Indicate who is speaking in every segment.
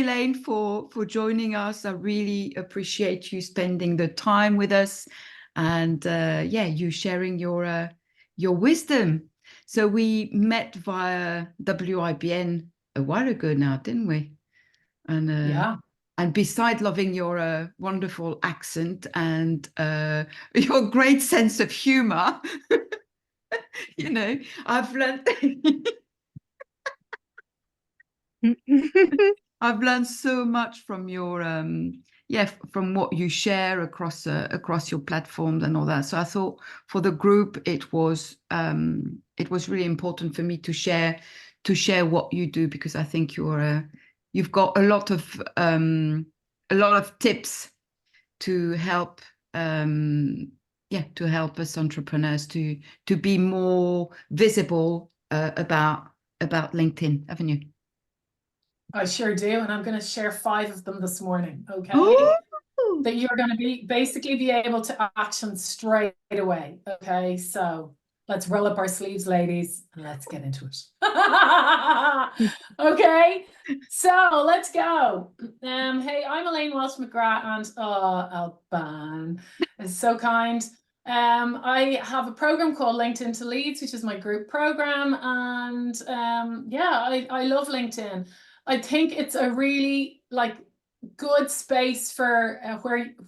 Speaker 1: Elaine, for joining us. I really appreciate you spending the time with us, and you sharing your wisdom. So we met via WIBN a while ago now, didn't we? And
Speaker 2: Yeah.
Speaker 1: and beside loving your wonderful accent and your great sense of humor, I've learned I've learned so much from your from what you share across your platforms and all that. So I thought for the group it was really important for me to share what you do, because I think you've got a lot of tips to help to help us entrepreneurs to be more visible about LinkedIn, haven't you?
Speaker 2: I sure do. And I'm going to share 5 of them this morning. Okay.
Speaker 1: Ooh.
Speaker 2: That you're going to be able to action straight away. Okay. So let's roll up our sleeves, ladies, and let's get into it. Okay. So let's go. Hey, I'm Elaine Walsh McGrath, and Alban is so kind. I have a program called LinkedIn to Leads, which is my group program. And I love LinkedIn. I think it's a really good space for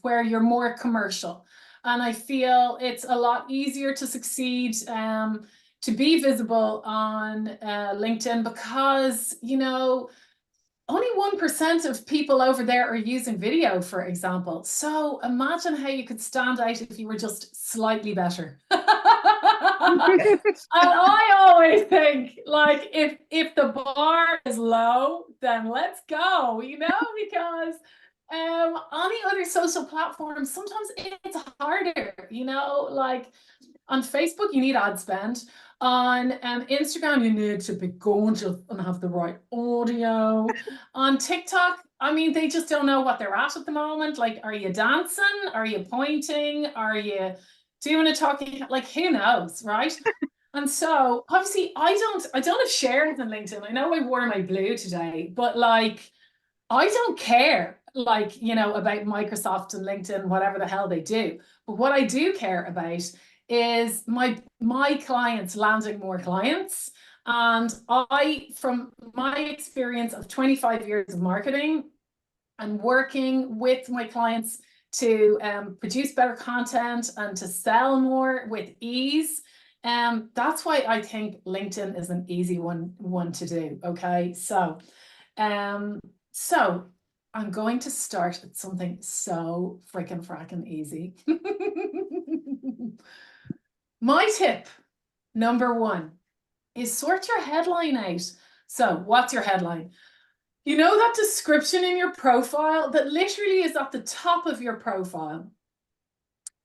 Speaker 2: where you're more commercial, and I feel it's a lot easier to succeed, to be visible on LinkedIn, because only 1% of people over there are using video, for example. So imagine how you could stand out if you were just slightly better. And I always think, if the bar is low, then let's go, because on the other social platforms, sometimes it's harder, on Facebook, you need ad spend. On Instagram, you need to be gorgeous and have the right audio. On TikTok, I mean, they just don't know what they're at the moment. Like, are you dancing? Are you pointing? Are you doing a talking? Who knows, right? And so obviously I don't have shares on LinkedIn. I know I wore my blue today, but I don't care, about Microsoft and LinkedIn, whatever the hell they do. But what I do care about is my clients landing more clients. And from my experience of 25 years of marketing and working with my clients to produce better content and to sell more with ease, that's why I think LinkedIn is an easy one to do. Okay, so I'm going to start at something so freaking fracking easy. My tip number 1 is sort your headline out. So what's your headline? You know that description in your profile that literally is at the top of your profile?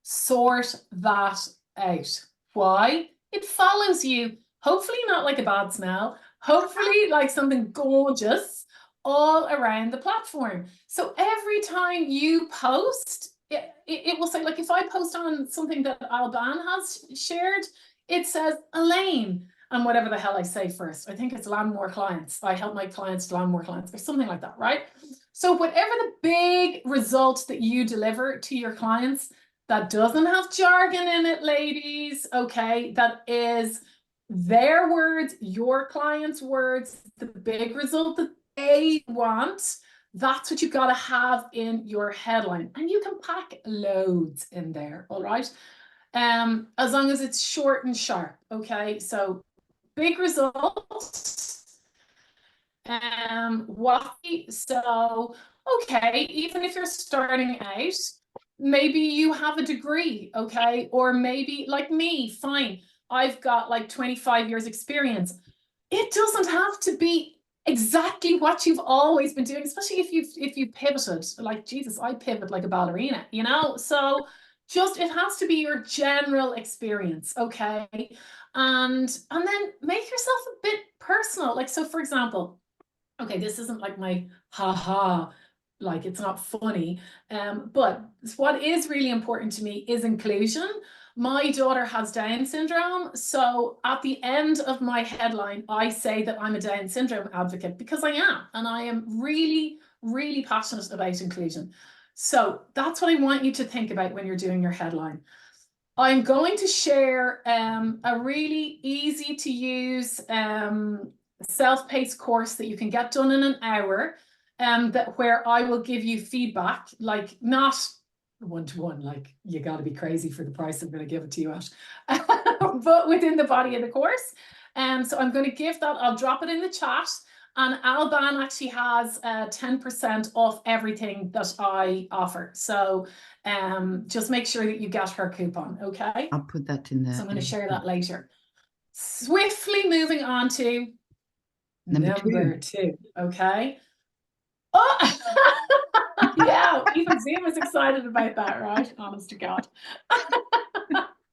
Speaker 2: Sort that out. Why? It follows you. Hopefully not like a bad smell. Hopefully like something gorgeous all around the platform. So every time you post, it will say, if I post on something that Alban has shared, it says Elaine and whatever the hell I say first. I think it's land more clients. I help my clients to land more clients or something like that, right? So whatever the big result that you deliver to your clients that doesn't have jargon in it, ladies, okay, that is their words, your clients' words, the big result that they want, that's what you got to have in your headline. And you can pack loads in there, all right? As long as it's short and sharp, okay? So big results. Okay, even if you're starting out, maybe you have a degree, okay? Or maybe like me, fine, I've got 25 years experience. It doesn't have to be exactly what you've always been doing, especially if you pivoted. Jesus, I pivot like a ballerina, So just, it has to be your general experience, okay? And then make yourself a bit personal. So for example, okay, this isn't like my haha, it's not funny. But what is really important to me is inclusion. My daughter has Down syndrome. So at the end of my headline, I say that I'm a Down syndrome advocate, because I am. And I am really, really passionate about inclusion. So that's what I want you to think about when you're doing your headline. I'm going to share a really easy to use self-paced course that you can get done in an hour, where I will give you feedback, like not one-to-one, like you got to be crazy for the price I'm going to give it to you at, but within the body of the course. So I'm going to give that, I'll drop it in the chat. And Alban actually has 10% off everything that I offer. So just make sure that you get her coupon, okay?
Speaker 1: I'll put that in there.
Speaker 2: So I'm going to share that later. Swiftly moving on to number two, okay? Oh, yeah, even Zoom is excited about that, right? Honest to God.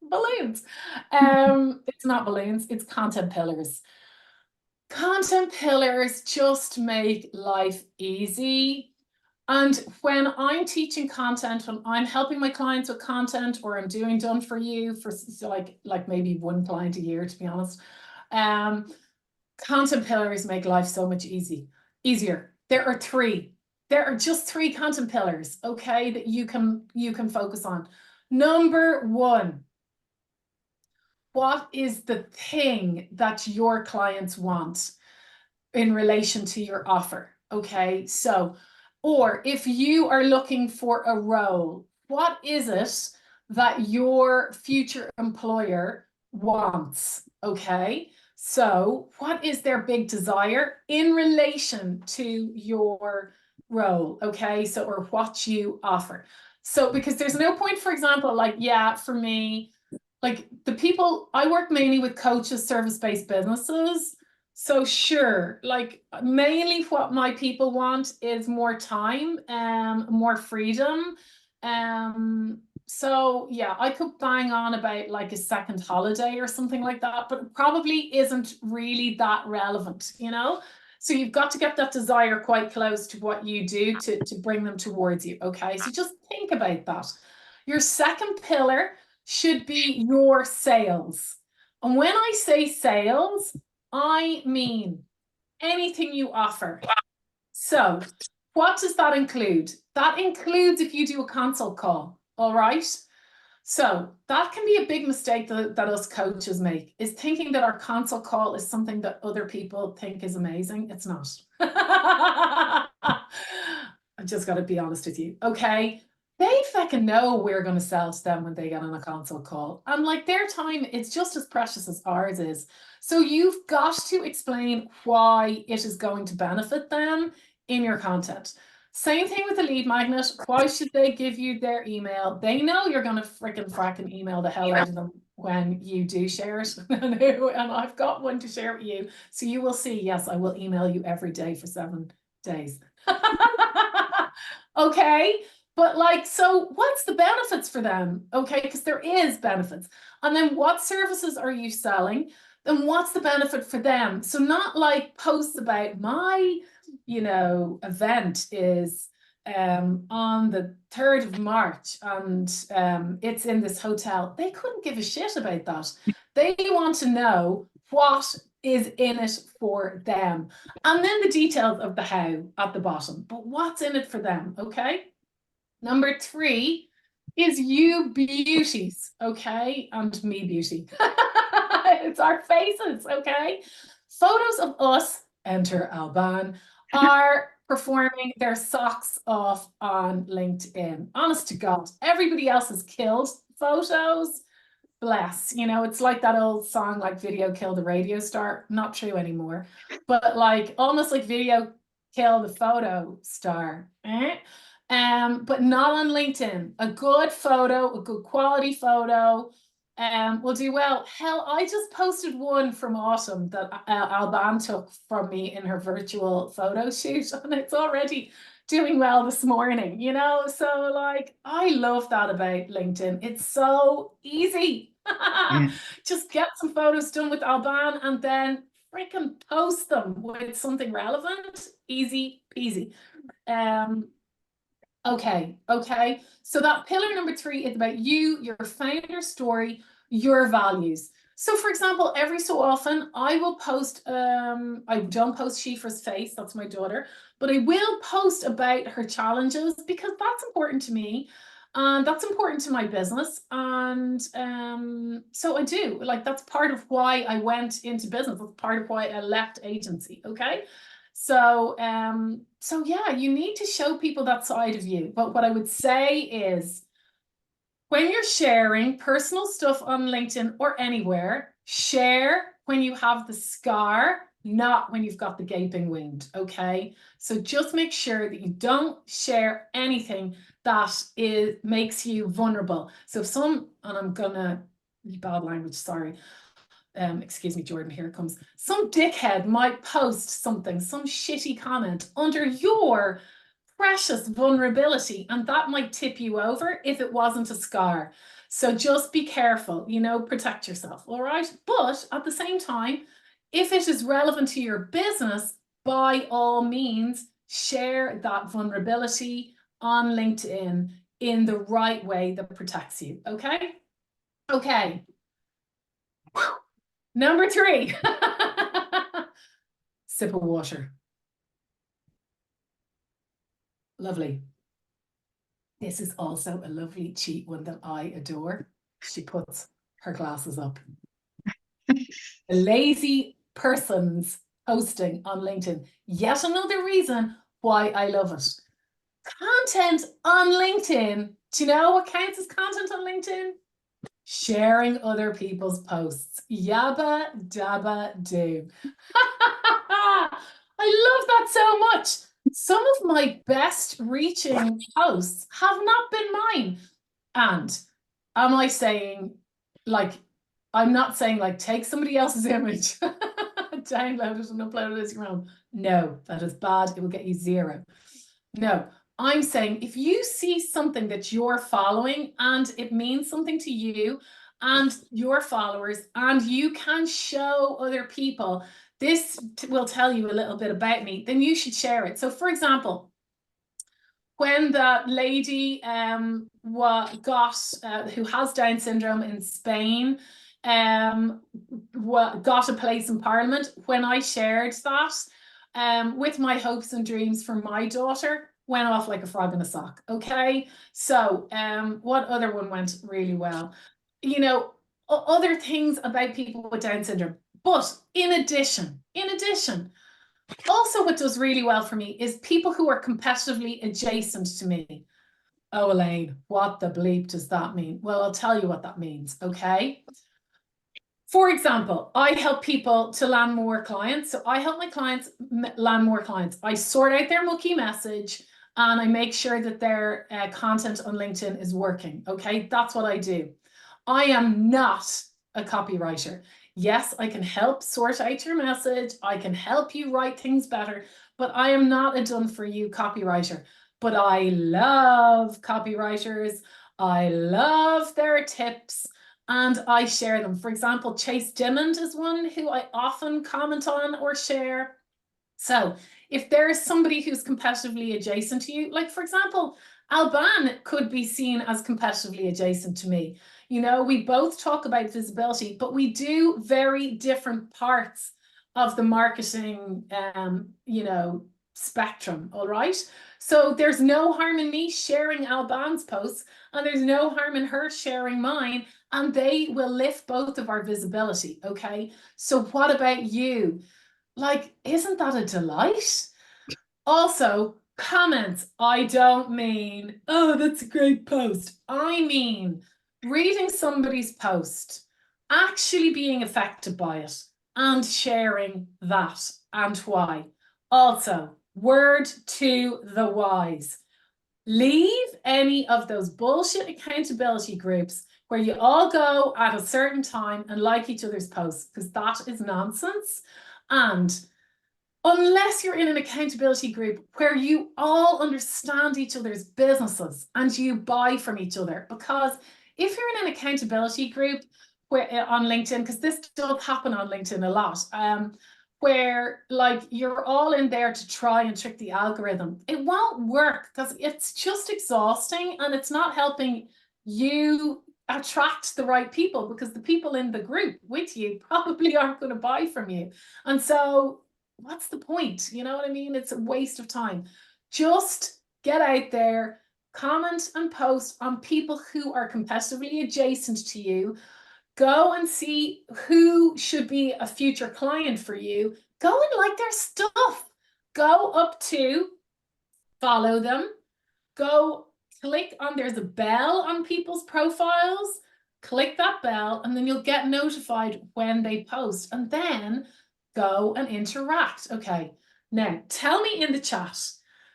Speaker 2: Balloons. It's not balloons, it's content pillars. Content pillars just make life easy. And when I'm teaching content, when I'm helping my clients with content, or I'm doing done for you for like maybe one client a year, to be honest, content pillars make life so much easier. There are three. There are just three content pillars, okay, that you can focus on. Number one, what is the thing that your clients want in relation to your offer? Okay, so, or if you are looking for a role, what is it that your future employer wants? Okay, so what is their big desire in relation to your role? Okay, so, or what you offer. So, because there's no point, for example, like, yeah, for me, like the people, I work mainly with coaches, service-based businesses. So sure, like mainly what my people want is more time, more freedom. So yeah, I could bang on about like a second holiday or something like that, but it probably isn't really that relevant, you know? So you've got to get that desire quite close to what you do to bring them towards you, okay? So just think about that. Your second pillar should be your sales. And when I say sales, I mean anything you offer. So what does that include? That includes if you do a consult call, all right? So that can be a big mistake that us coaches make, is thinking that our consult call is something that other people think is amazing. It's not. I've just got to be honest with you, okay? They fucking know we're going to sell to them when they get on a consult call. And like their time, it's just as precious as ours is. So you've got to explain why it is going to benefit them in your content. Same thing with the lead magnet. Why should they give you their email? They know you're going to fracking email the hell out of them when you do share it. And I've got one to share with you. So you will see, yes, I will email you every day for 7 days. Okay. But like, so what's the benefits for them? Okay, because there is benefits. And then what services are you selling? Then what's the benefit for them? So not like posts about my, you know, event is on the 3rd of March and it's in this hotel. They couldn't give a shit about that. They want to know what is in it for them. And then the details of the how at the bottom, but what's in it for them, okay? Number 3 is you beauties, okay? And me beauty. It's our faces, okay? Photos of us, enter Alban, are performing their socks off on LinkedIn. Honest to God, everybody else has killed photos. Bless, you know, it's like that old song, like video killed the radio star. Not true anymore, but like almost like video kill the photo star. But not on LinkedIn. A good photo, a good quality photo, will do well. Hell, I just posted one from autumn that Alban took from me in her virtual photo shoot, and it's already doing well this morning, you know? So like, I love that about LinkedIn. It's so easy.
Speaker 1: Yeah.
Speaker 2: Just get some photos done with Alban and then freaking post them with something relevant. Easy peasy. Okay. So that pillar number 3 is about you, your founder story, your values. So for example, every so often I will post, I don't post Shifa's face, that's my daughter, but I will post about her challenges because that's important to me. And that's important to my business. And so I do, like, that's part of why I went into business. That's part of why I left agency. Okay. So yeah, you need to show people that side of you. But what I would say is, when you're sharing personal stuff on LinkedIn or anywhere, share when you have the scar, not when you've got the gaping wound. Okay. So just make sure that you don't share anything that makes you vulnerable. So if and I'm gonna, bad language, sorry. Excuse me, Jordan, here it comes. Some dickhead might post something, some shitty comment under your precious vulnerability, and that might tip you over if it wasn't a scar. So just be careful, protect yourself, all right? But at the same time, if it is relevant to your business, by all means, share that vulnerability on LinkedIn in the right way that protects you, okay? Okay. Number 3. Sip of water. Lovely. This is also a lovely cheat one that I adore. She puts her glasses up. The lazy persons posting on LinkedIn. Yet another reason why I love it. Content on LinkedIn. Do you know what counts as content on LinkedIn? Sharing other people's posts. Yabba dabba do. I love that so much. Some of my best reaching posts have not been mine. And am I saying, like, I'm not saying, like, take somebody else's image, download it and upload it as your own. No, that is bad. It will get you 0. No, I'm saying if you see something that you're following and it means something to you and your followers, and you can show other people, this will tell you a little bit about me, then you should share it. So for example, when that lady who has Down syndrome in Spain got a place in Parliament, when I shared that with my hopes and dreams for my daughter, went off like a frog in a sock. Okay, so what other one went really well? Other things about people with Down syndrome. But in addition, also what does really well for me is people who are competitively adjacent to me. Oh, Elaine, what the bleep does that mean? Well, I'll tell you what that means, okay? For example, I help people to land more clients. So I help my clients land more clients. I sort out their mucky message and I make sure that their content on LinkedIn is working, okay? That's what I do. I am not a copywriter. Yes, I can help sort out your message. I can help you write things better, but I am not a done for you copywriter. But I love copywriters. I love their tips and I share them. For example, Chase Dimond is one who I often comment on or share. So if there is somebody who's competitively adjacent to you, like for example, Alban could be seen as competitively adjacent to me. We both talk about visibility, but we do very different parts of the marketing, spectrum, all right? So there's no harm in me sharing Alban's posts, and there's no harm in her sharing mine, and they will lift both of our visibility, okay? So what about you? Like, isn't that a delight? Also, comments. I don't mean, oh, that's a great post. I mean, reading somebody's post, actually being affected by it, and sharing that and why. Also, word to the wise. Leave any of those bullshit accountability groups where you all go at a certain time and like each other's posts, because that is nonsense. And unless you're in an accountability group where you all understand each other's businesses and you buy from each other, because if you're in an accountability group where on LinkedIn, because this does happen on LinkedIn a lot, where like you're all in there to try and trick the algorithm, it won't work because it's just exhausting and it's not helping you attract the right people, because the people in the group with you probably aren't going to buy from you. And so what's the point? You know what I mean? It's a waste of time. Just get out there, comment and post on people who are competitively adjacent to you. Go and see who should be a future client for you. Go and like their stuff. Go up to follow them. Go click on, there's a bell on people's profiles. Click that bell and then you'll get notified when they post, and then go and interact. Okay, now tell me in the chat,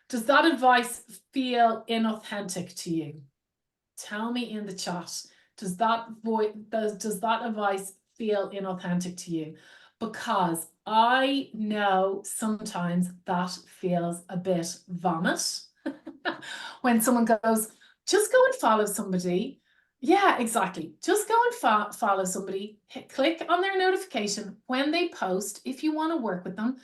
Speaker 2: does that advice feel inauthentic to you? Tell me in the chat, does that advice feel inauthentic to you? Because I know sometimes that feels a bit vomit when someone goes, just go and follow somebody. Yeah, exactly. Just go and follow somebody. Click on their notification when they post. If you want to work with them,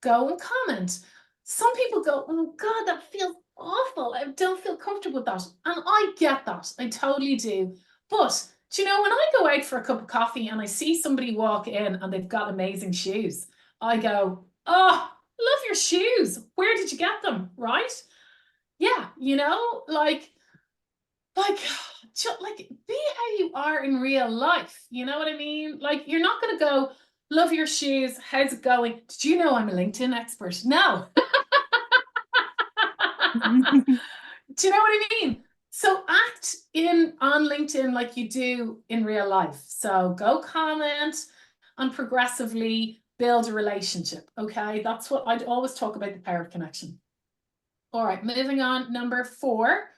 Speaker 2: go and comment. Some people go, oh God, that feels awful. I don't feel comfortable with that. And I get that. I totally do. But do you know, when I go out for a cup of coffee and I see somebody walk in and they've got amazing shoes, I go, oh, love your shoes. Where did you get them? Right? Yeah, you know, just like be how you are in real life. You know what I mean? Like, you're not going to go, love your shoes. How's it going? Did you know I'm a LinkedIn expert? No. Do you know what I mean? So act on LinkedIn like you do in real life. So go comment and progressively build a relationship. Okay, that's what I'd always talk about, the power of connection. All right, moving on. Number 4,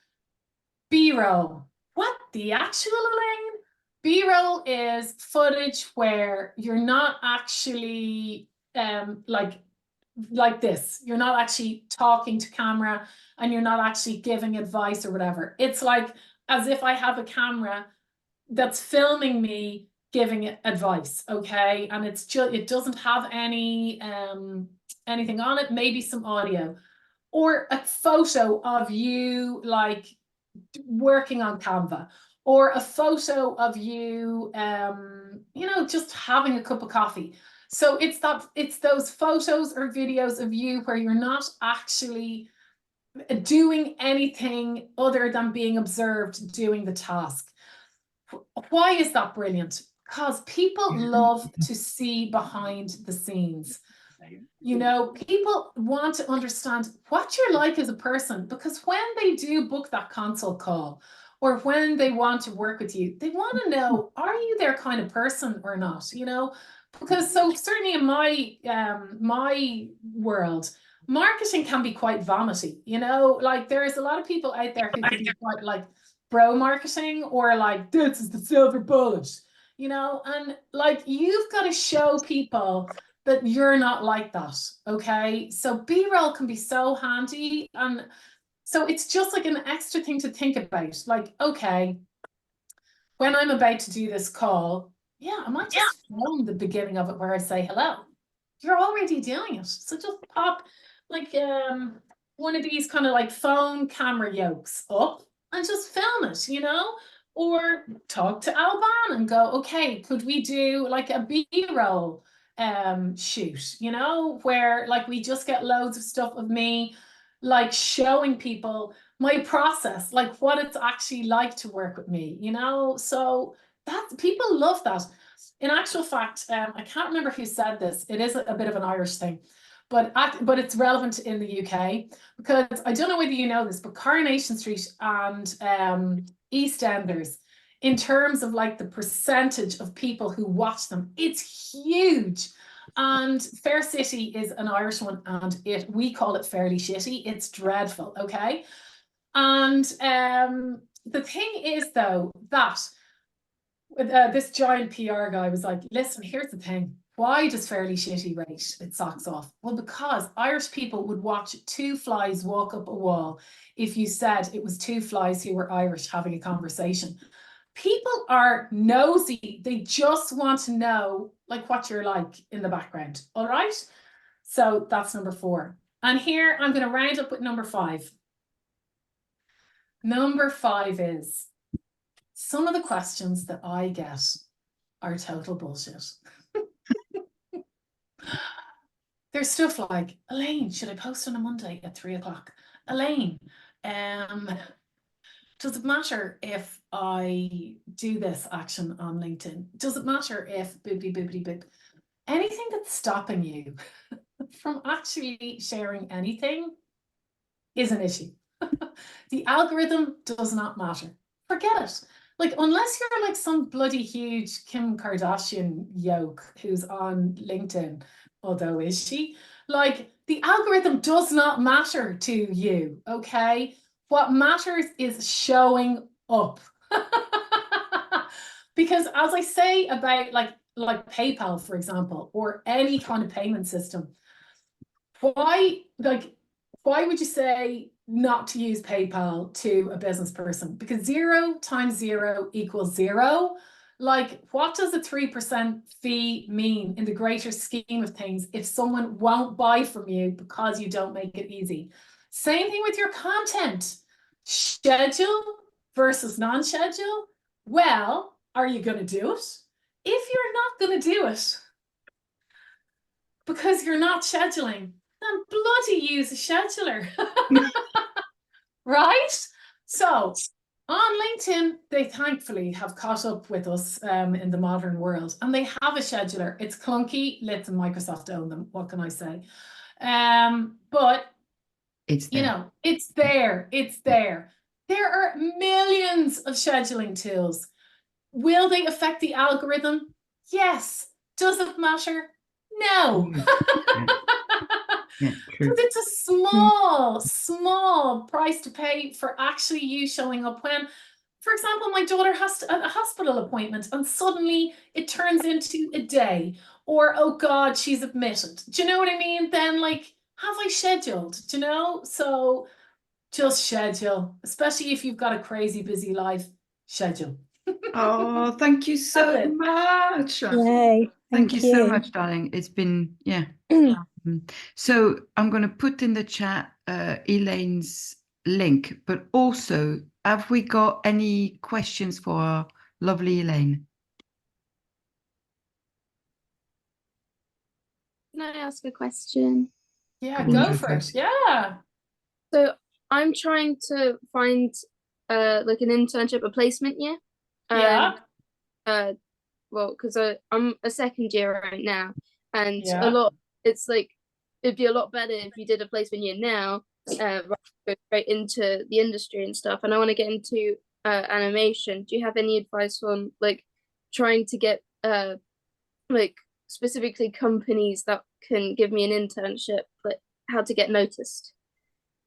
Speaker 2: B-roll. What the actual, Elaine? B-roll is footage where you're not actually like this. You're not actually talking to camera and you're not actually giving advice or whatever. It's like as if I have a camera that's filming me giving advice, okay? And it's just, it doesn't have any anything on it, maybe some audio, or a photo of you like working on Canva, or a photo of you you know, just having a cup of coffee. So it's those photos or videos of you where you're not actually doing anything other than being observed doing the task. Why is that brilliant? Because people love to see behind the scenes. You know, people want to understand what you're like as a person, because when they do book that consult call or when they want to work with you, they want to know, are you their kind of person or not? You know, because so certainly in my world, marketing can be quite vomity. You know, like there's a lot of people out there who can be quite like bro marketing, or like, this is the silver bullet, you know, and like you've got to show people that you're not like that. Okay, so B-roll can be so handy, and so it's just like an extra thing to think about. Like, okay, when I'm about to do this call, yeah, I might just film the beginning of it where I say hello. You're already doing it, so just pop like one of these kind of like phone camera yokes up and just film it, you know. Or talk to Alban and go, okay, could we do like a B-roll shoot, you know, where like we just get loads of stuff of me like showing people my process, like what it's actually like to work with me, you know. So that people love that. In actual fact, I can't remember who said this. It is a bit of an Irish thing, but it's relevant in the UK, because I don't know whether you know this, but Coronation Street and EastEnders, in terms of like the percentage of people who watch them, it's huge. And Fair City is an Irish one, and we call it Fairly Shitty. It's dreadful, okay? And the thing is, though, that this giant PR guy was like, listen, here's the thing. Why does Fairly Shitty rate its socks off? Well, because Irish people would watch 2 flies walk up a wall if you said it was 2 flies who were Irish having a conversation. People are nosy. They just want to know like what you're like in the background. All right. So that's number 4. And here I'm going to round up with number 5. Number 5 is some of the questions that I get are total bullshit. There's stuff like, Elaine, should I post on a Monday at 3 o'clock? Elaine, does it matter if I do this action on LinkedIn? Does it matter if bibbidi bibbidi bib? Anything that's stopping you from actually sharing anything is an issue. The algorithm does not matter. Forget it. Like, unless you're like some bloody huge Kim Kardashian yoke who's on LinkedIn, although is she? Like, the algorithm does not matter to you, okay? What matters is showing up. Because as I say about like PayPal, for example, or any kind of payment system, why would you say not to use PayPal to a business person? Because 0 times 0 equals 0. Like, what does a 3% fee mean in the greater scheme of things if someone won't buy from you because you don't make it easy? Same thing with your content. Schedule versus non-schedule. Well, are you going to do it? If you're not going to do it because you're not scheduling, then bloody use a scheduler. Right? So on LinkedIn, they thankfully have caught up with us in the modern world, and they have a scheduler. It's clunky. Let Microsoft own them. What can I say? But
Speaker 1: It's there.
Speaker 2: you know, it's there. It's there. There are millions of scheduling tools. Will they affect the algorithm? Yes. Does it matter? No.
Speaker 1: Yeah, true.
Speaker 2: Because it's a small price to pay for actually you showing up when, for example, my daughter has a hospital appointment and suddenly it turns into a day, or, oh God, she's admitted. Do you know what I mean? Then, like, have I scheduled? Do you know? So just schedule, especially if you've got a crazy busy life, schedule.
Speaker 1: Oh, thank you so
Speaker 2: That's it.
Speaker 1: much.
Speaker 3: Yay,
Speaker 1: Thank you so
Speaker 3: you.
Speaker 1: much, darling. It's been, yeah. So I'm going to put in the chat Elaine's link, but also, have we got any questions for our lovely Elaine?
Speaker 3: Can I ask a question?
Speaker 2: Yeah,
Speaker 1: Go
Speaker 2: go for
Speaker 1: for
Speaker 2: it.
Speaker 1: it.
Speaker 2: Yeah.
Speaker 3: So I'm trying to find like an internship, a placement year.
Speaker 2: Yeah.
Speaker 3: And well, because I'm a second year right now, and
Speaker 2: Yeah.
Speaker 3: it's like it'd be a lot better if you did a placement year now, go straight into the industry and stuff. And I want to get into animation. Do you have any advice on like trying to get like specifically companies that can give me an internship, like how to get noticed?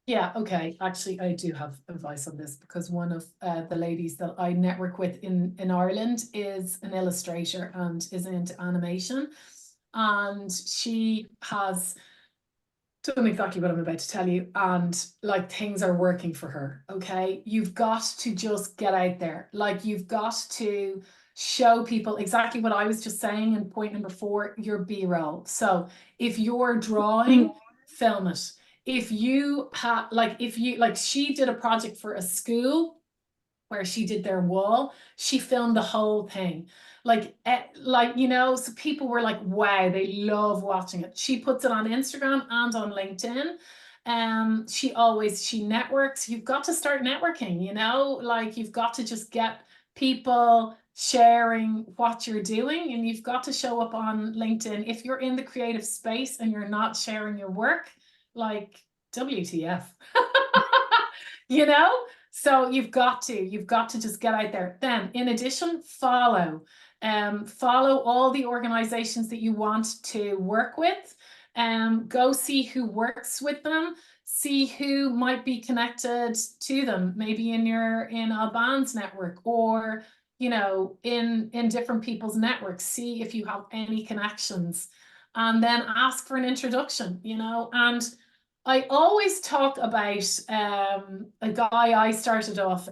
Speaker 2: Yeah, okay. Actually, I do have advice on this because one of the ladies that I network with in Ireland is an illustrator and is into animation. And she has done exactly what I'm about to tell you. And like, things are working for her. Okay. You've got to just get out there. Like, you've got to show people exactly what I was just saying in point number 4, your B-roll. So if you're drawing, film it. If you have, like, she did a project for a school where she did their wall, she filmed the whole thing. So people were like, wow, they love watching it. She puts it on Instagram and on LinkedIn. She networks. You've got to start networking, like, you've got to just get people sharing what you're doing, and you've got to show up on LinkedIn. If you're in the creative space and you're not sharing your work, like, WTF. you know so you've got to just get out there. Then, in addition, follow all the organizations that you want to work with. Go see who works with them, see who might be connected to them, maybe in Alban's network, or in different people's networks. See if you have any connections, and then ask for an introduction. And I always talk about a guy I started off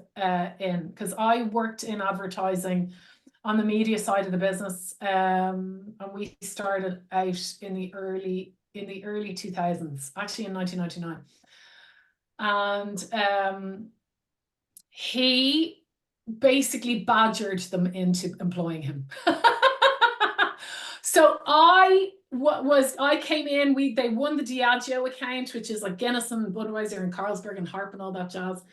Speaker 2: in, because I worked in advertising on the media side of the business, and we started out in the early 2000s, actually in 1999. And he basically badgered them into employing him. So I came in, they won the Diageo account, which is like Guinness and Budweiser and Carlsberg and Harp and all that jazz,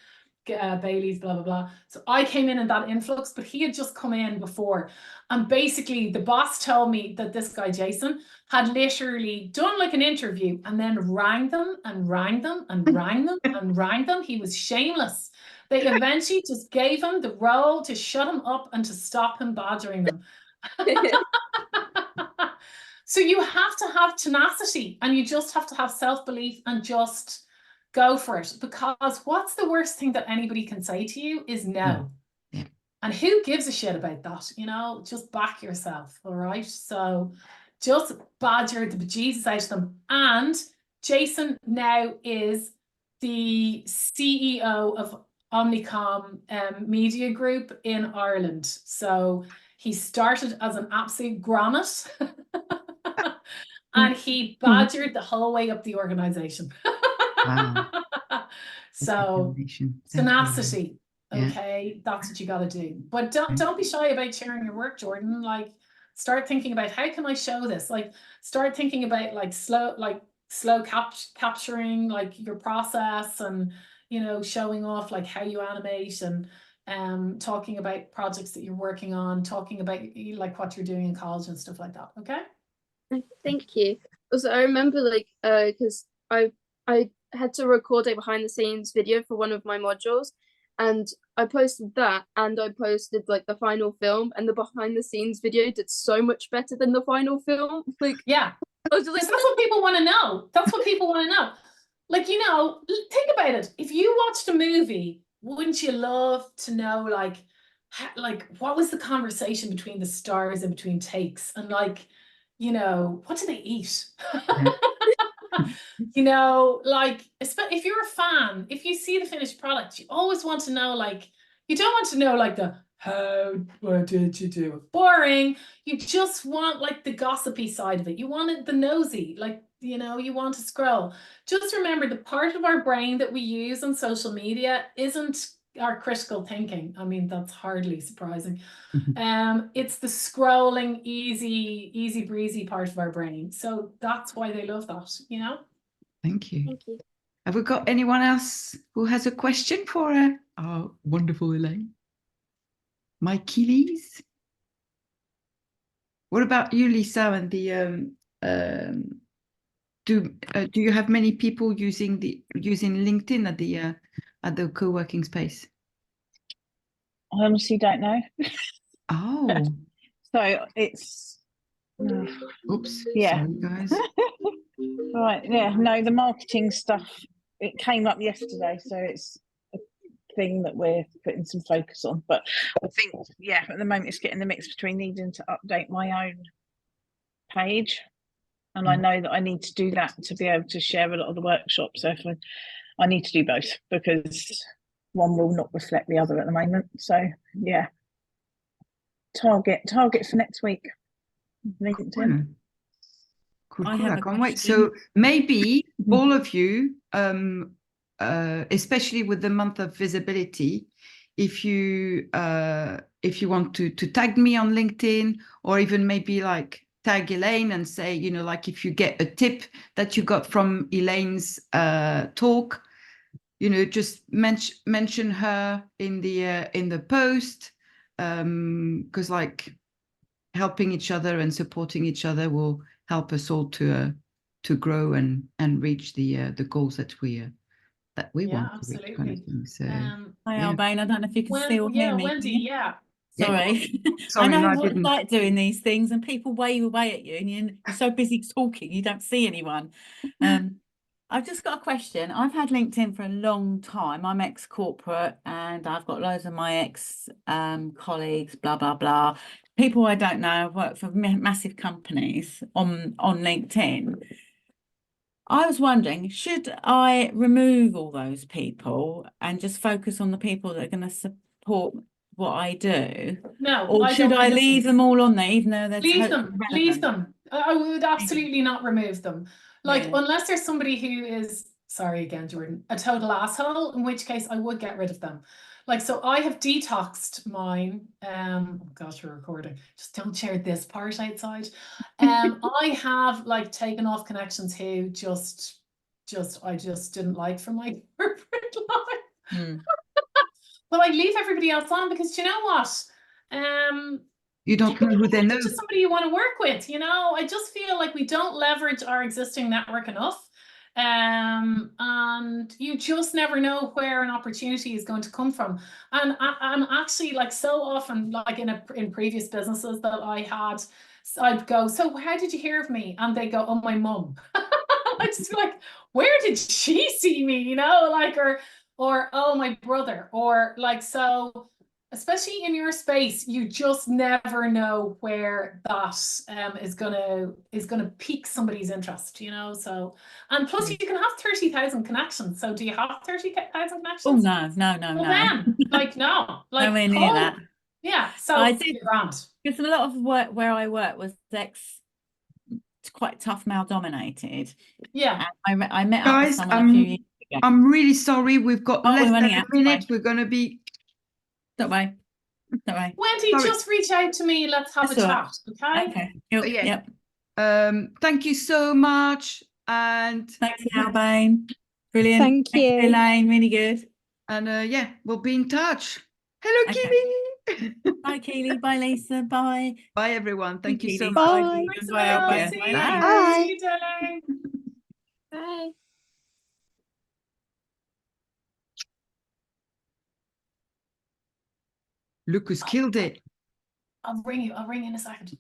Speaker 2: Bailey's, blah, blah, blah. So I came in that influx, but he had just come in before. And basically the boss told me that this guy, Jason, had literally done like an interview and then rang them and rang them and rang them and rang them. He was shameless. They eventually just gave him the role to shut him up and to stop him badgering them. So you have to have tenacity, and you just have to have self-belief and just go for it, because what's the worst thing that anybody can say to you is no.
Speaker 1: Yeah.
Speaker 2: And who gives a shit about that? You know, just back yourself. All right. So just badger the bejesus out of them. And Jason now is the CEO of Omnicom Media Group in Ireland. So he started as an absolute grommet and he badgered the whole way up the organization.
Speaker 1: Wow.
Speaker 2: So tenacity. Okay,
Speaker 1: yeah.
Speaker 2: that's what you got to do. But don't be shy about sharing your work, Jordan. Like, start thinking about, how can I show this? Like, start thinking about like slow capturing like your process, and showing off like how you animate, and talking about projects that you're working on, talking about like what you're doing in college and stuff like that. Okay.
Speaker 3: Thank you. Also, I remember like because I had to record a behind the scenes video for one of my modules, and I posted that, and I posted like the final film, and the behind the scenes video did so much better than the final film. Like,
Speaker 2: yeah,
Speaker 3: I was just like,
Speaker 2: that's what people want to know. That's what people want to know. Like, think about it. If you watched a movie, wouldn't you love to know like what was the conversation between the stars and between takes, and like, what do they eat? Like, if you're a fan, if you see the finished product, you always want to know, like, you don't want to know like what did you do it? Boring. You just want like the gossipy side of it. You want the nosy, like, you want to scroll. Just remember, the part of our brain that we use on social media isn't our critical thinking. I mean, that's hardly surprising. It's the scrolling, easy breezy part of our brain. So that's why they love that,
Speaker 1: Thank you.
Speaker 3: Thank you.
Speaker 1: Have we got anyone else who has a question for our wonderful Elaine? My Achilles? What about you, Lisa? And do you have many people using LinkedIn at the co-working space?
Speaker 4: I honestly don't know.
Speaker 1: Oh.
Speaker 4: So it's
Speaker 1: Oops.
Speaker 4: yeah.
Speaker 1: Sorry, guys.
Speaker 4: Right, yeah, no, the marketing stuff, it came up yesterday, so it's a thing that we're putting some focus on. But I think, yeah, at the moment it's getting the mix between needing to update my own page, and I know that I need to do that to be able to share a lot of the workshops. So if I need to do both, because one will not reflect the other at the moment. So yeah, target for next week, LinkedIn.
Speaker 1: Cool.
Speaker 5: I
Speaker 1: can't wait. So maybe all of you, especially with the month of visibility, if you want to tag me on LinkedIn, or even maybe like tag Elaine and say, like, if you get a tip that you got from Elaine's talk, just mention her in the post, because like helping each other and supporting each other will help us all to grow and reach the goals that we want
Speaker 2: absolutely.
Speaker 1: to reach, kind of thing. So
Speaker 5: hi, Albane. I don't know if you can still hear me.
Speaker 2: Wendy, yeah.
Speaker 5: Sorry.
Speaker 1: Sorry,
Speaker 5: I know
Speaker 1: no, I
Speaker 5: what it's
Speaker 1: didn't.
Speaker 5: like doing these things, and people wave away at you, and you're so busy talking, you don't see anyone. I've just got a question. I've had LinkedIn for a long time. I'm ex-corporate, and I've got loads of my ex-colleagues, blah, blah, blah. People I don't know. I've worked for massive companies on LinkedIn. I was wondering, should I remove all those people and just focus on the people that are going to support what I do?
Speaker 2: No,
Speaker 5: or should I leave them all on there, even though they're
Speaker 2: leave
Speaker 5: totally
Speaker 2: them? Leave them. I would absolutely not remove them. Like,
Speaker 5: Yeah.
Speaker 2: unless there's somebody who is, sorry again, Jordan, a total asshole, in which case I would get rid of them. Like, so I have detoxed mine. Oh gosh, we're recording. Just don't share this part outside. I have like taken off connections who I just didn't like from my corporate life.
Speaker 5: Mm.
Speaker 2: But I leave everybody else on because you know what?
Speaker 1: You don't know who they know.
Speaker 2: Just somebody you want to work with, you know. I just feel like we don't leverage our existing network enough. And you just never know where an opportunity is going to come from. And I'm actually like so often like in previous businesses that I had, I'd go, so how did you hear of me? And they go, oh, my mum. I just feel like, where did she see me? You know, like, or oh, my brother, or like, so especially in your space, you just never know where that is gonna pique somebody's interest, you know. So, and plus you can have 30,000 connections. So do you have 30,000 connections?
Speaker 5: Oh no, no, no,
Speaker 2: Well,
Speaker 5: no.
Speaker 2: then, like no, like
Speaker 5: Nowhere near that.
Speaker 2: Yeah. So
Speaker 5: I did
Speaker 2: you're grand.
Speaker 5: because a lot of work where I work was quite tough, male dominated.
Speaker 2: Yeah.
Speaker 5: And I met up
Speaker 1: Guys,
Speaker 5: with someone a few years ago.
Speaker 1: I'm really sorry. We've got
Speaker 5: Oh,
Speaker 1: less
Speaker 5: we're
Speaker 1: than
Speaker 5: running
Speaker 1: a
Speaker 5: out of
Speaker 1: minute.
Speaker 5: time.
Speaker 1: We're going to be.
Speaker 5: Don't worry. Don't worry.
Speaker 2: Wendy,
Speaker 1: Sorry.
Speaker 2: just reach out to me. Let's have
Speaker 5: That's
Speaker 2: a
Speaker 5: all
Speaker 2: chat. Okay.
Speaker 5: Okay. Yep.
Speaker 1: Yeah.
Speaker 5: Yep.
Speaker 1: Thank you so much. And
Speaker 5: Thanks, Albane. Brilliant.
Speaker 6: Thank
Speaker 5: Thanks,
Speaker 6: you.
Speaker 5: Elaine. Really good.
Speaker 1: yeah, we'll be in touch. Hello,
Speaker 5: Okay.
Speaker 1: Keely.
Speaker 5: Bye, Keely. Bye, Lisa. Bye.
Speaker 1: Bye, everyone. Thank you so
Speaker 5: Keely.
Speaker 1: much.
Speaker 6: Bye.
Speaker 2: Thanks a
Speaker 5: Bye,
Speaker 2: lot.
Speaker 5: Alpia.
Speaker 2: See
Speaker 5: Bye.
Speaker 2: you.
Speaker 6: Bye.
Speaker 2: See you, darling.
Speaker 3: Bye.
Speaker 1: Lucas killed it.
Speaker 2: I'll ring you. I'll ring you in a second.